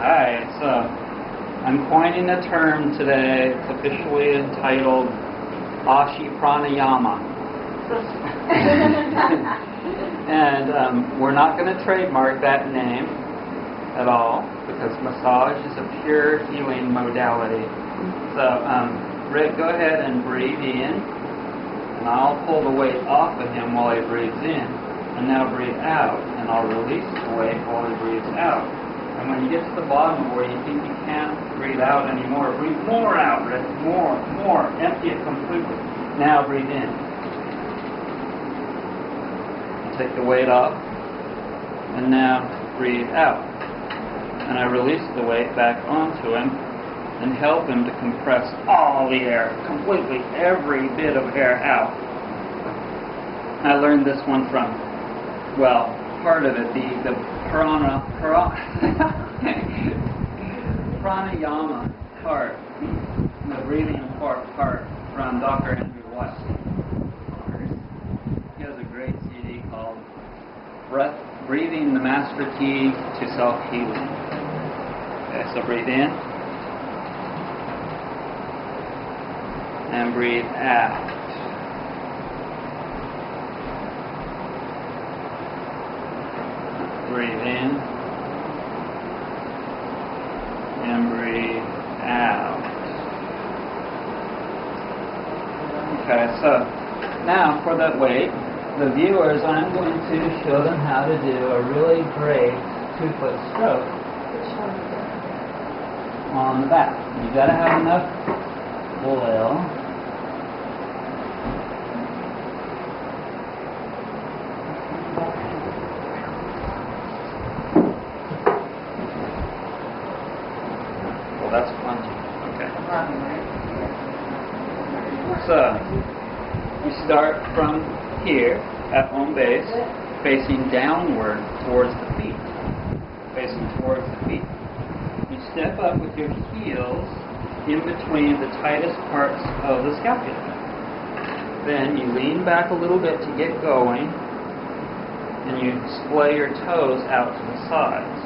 Alright, so I'm coining a term today. It's officially entitled Pranayama. And we're not going to trademark that name at all because massage is a pure healing modality. So, Rick, go ahead and breathe in, and I'll pull the weight off of him while he breathes in. And now breathe out, and I'll release the weight while he breathes out. And when you get to the bottom where you think you can't breathe out anymore, breathe more out, Rick. More. Empty it completely. Now breathe in. Take the weight off, and now breathe out. And I release the weight back onto him and help him to compress all the air, completely every bit of air out. I learned this one from, well, part of it, the pranayama part, the breathing part from Dr. Andrew West. He has a great CD called Breathing the Master Key to Self-Healing. Okay, so breathe in and breathe out. Breathe in and breathe out. Okay, so now for that weight, the viewers, I'm going to show them how to do a really great 2-foot stroke on the back. You got to have enough oil. Well, that's plenty. Okay. So, we start from here at home base, facing downward towards the feet. Facing towards the feet. You step up with your heels in between the tightest parts of the scapula. Then you lean back a little bit to get going, and you splay your toes out to the sides.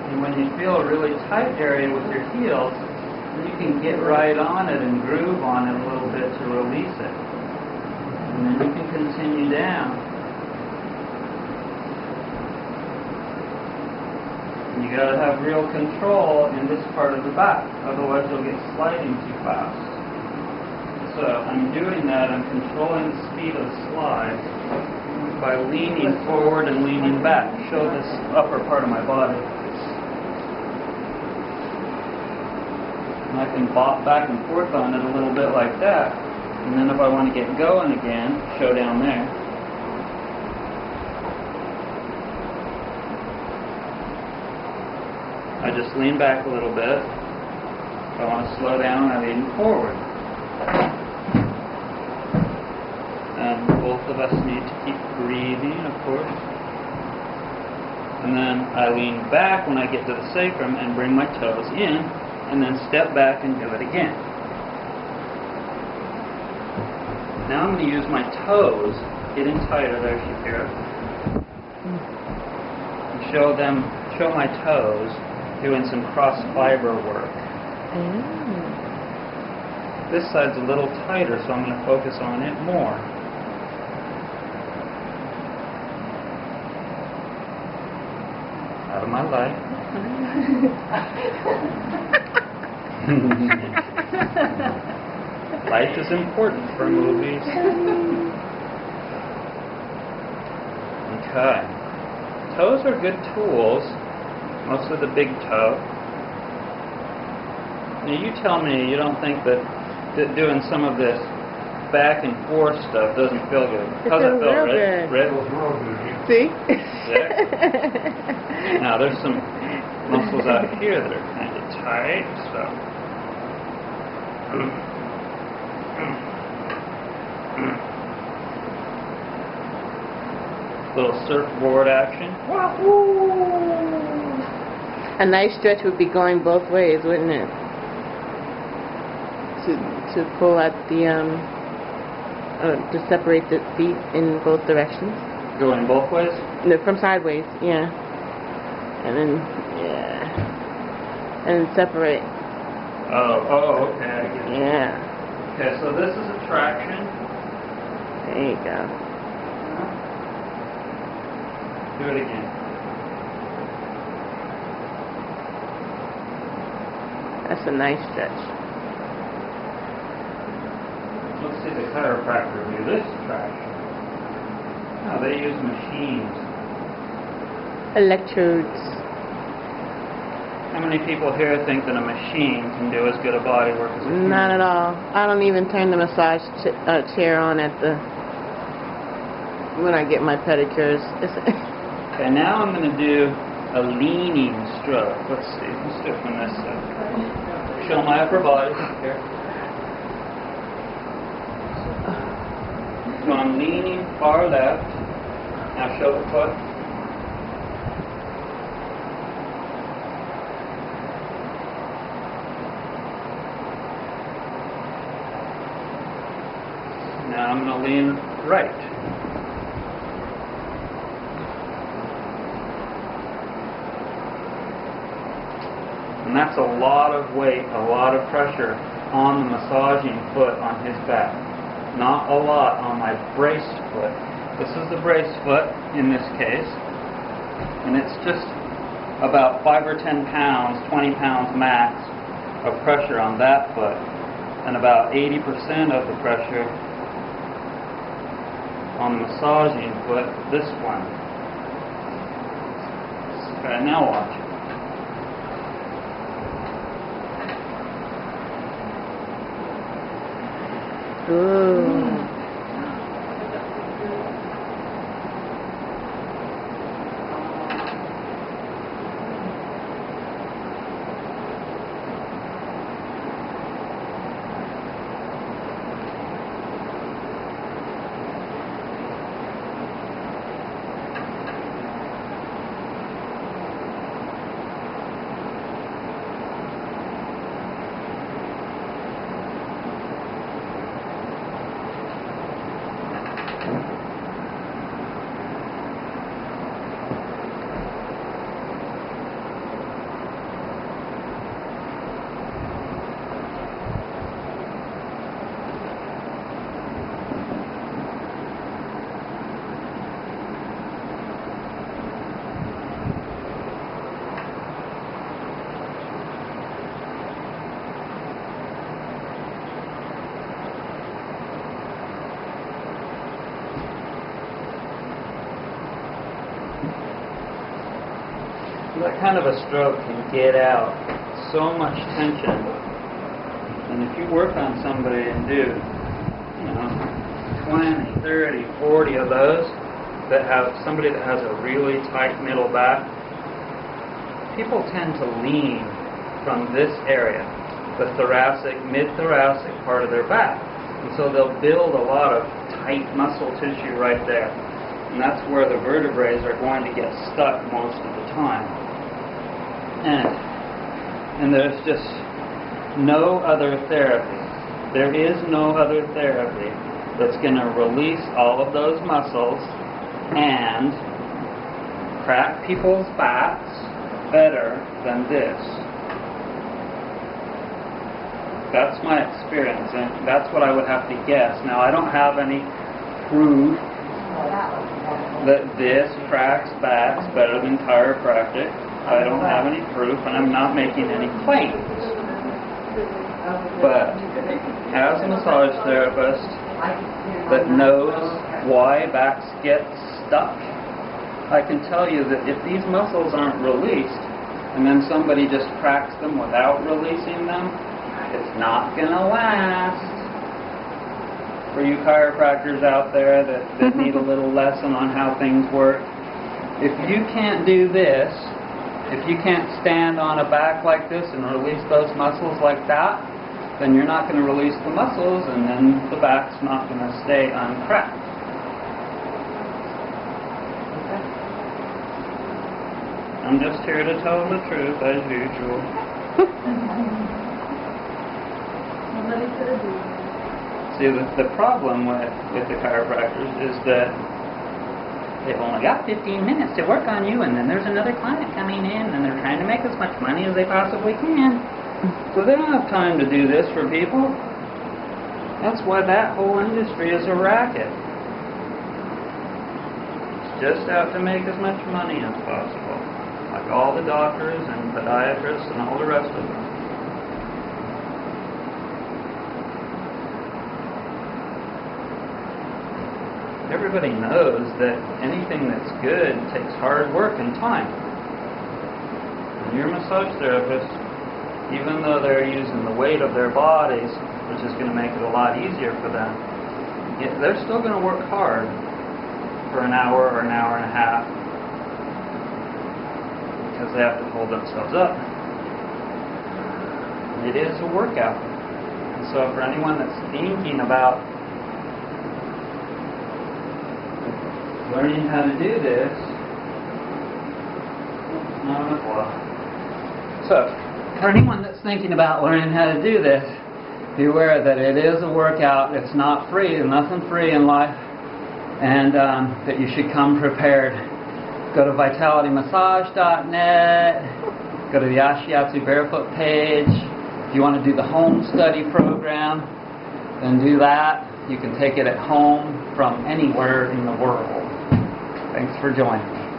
And when you feel a really tight area with your heels, you can get right on it and groove on it a little bit to release it. And then you can continue down. And you got to have real control in this part of the back, otherwise you'll get sliding too fast. So I'm doing that, I'm controlling the speed of the slide by leaning forward and leaning back. Show this upper part of my body. And I can bop back and forth on it a little bit like that. And then if I want to get going again, show down there. I just lean back a little bit. If I want to slow down, I lean forward. And both of us need to keep breathing, of course. And then I lean back when I get to the sacrum and bring my toes in, and then step back and do it again. Now I'm going to use my toes, getting tighter there, Shapiro. And show my toes doing some cross fiber work. This side's a little tighter, so I'm going to focus on it more. Out of my light. Light is important for movies. Okay. Toes are good tools, mostly the big toe. Now you tell me you don't think that doing some of this back and forth stuff doesn't feel good. How's that feel, Red? Red? See? Now there's some muscles out here that are kind of tight, so. Little surfboard action. A nice stretch would be going both ways, wouldn't it? To pull out the to separate the feet in both directions. Going both ways? No, from sideways, yeah. And then, yeah. And then separate. Oh, okay, I get it. Yeah. Okay, so this is a traction. There you go. Do it again. That's a nice stretch. Let's see the chiropractor do this traction. Oh, they use machines. Electrodes. How many people here think that a machine can do as good a body work as a human? Not at all. I don't even turn the massage chair on when I get my pedicures. Okay, now I'm going to do a leaning stroke. Let's see. Let's do it from this side. Show my upper body here. So I'm leaning far left. Now show the foot. Now I'm going to lean right. And that's a lot of weight, a lot of pressure on the massaging foot on his back. Not a lot on my braced foot. This is the braced foot in this case. And it's just about 5 or 10 pounds, 20 pounds max of pressure on that foot. And about 80% of the pressure on the massaging foot, this one. Okay, now watch. Ooh. That kind of a stroke can get out so much tension. And if you work on somebody and do, 20, 30, 40 of those, that have somebody that has a really tight middle back, people tend to lean from this area, the thoracic, mid-thoracic part of their back. And so they'll build a lot of tight muscle tissue right there. And that's where the vertebrae are going to get stuck most of the time. And there's just no other therapy. There is no other therapy that's going to release all of those muscles and crack people's backs better than this. That's my experience, and that's what I would have to guess. Now, I don't have any proof that this cracks backs better than chiropractic. I don't have any proof, and I'm not making any claims. But as a massage therapist that knows why backs get stuck, I can tell you that if these muscles aren't released, and then somebody just cracks them without releasing them, it's not going to last. For you chiropractors out there that need a little lesson on how things work, if you can't do this, if you can't stand on a back like this and release those muscles like that, then you're not going to release the muscles, and then the back's not going to stay uncracked. I'm just here to tell the truth, as usual. See, the problem with the chiropractors is that they've only got 15 minutes to work on you, and then there's another client coming in, and they're trying to make as much money as they possibly can. So they don't have time to do this for people. That's why that whole industry is a racket. It's just out to make as much money as possible, like all the doctors and podiatrists and all the rest of them. Everybody knows that anything that's good takes hard work and time. And your massage therapist, even though they're using the weight of their bodies, which is going to make it a lot easier for them, they're still going to work hard for an hour or an hour and a half because they have to hold themselves up. It is a workout. And so for anyone that's thinking about learning how to do this, so for anyone that's thinking about learning how to do this, be aware that it is a workout. It's not free. There's nothing free in life, and that you should come prepared. Go to vitalitymassage.net. Go to the Ashiatsu Barefoot page. If you want to do the home study program, then do that. You can take it at home from anywhere in the world. Thanks for joining me.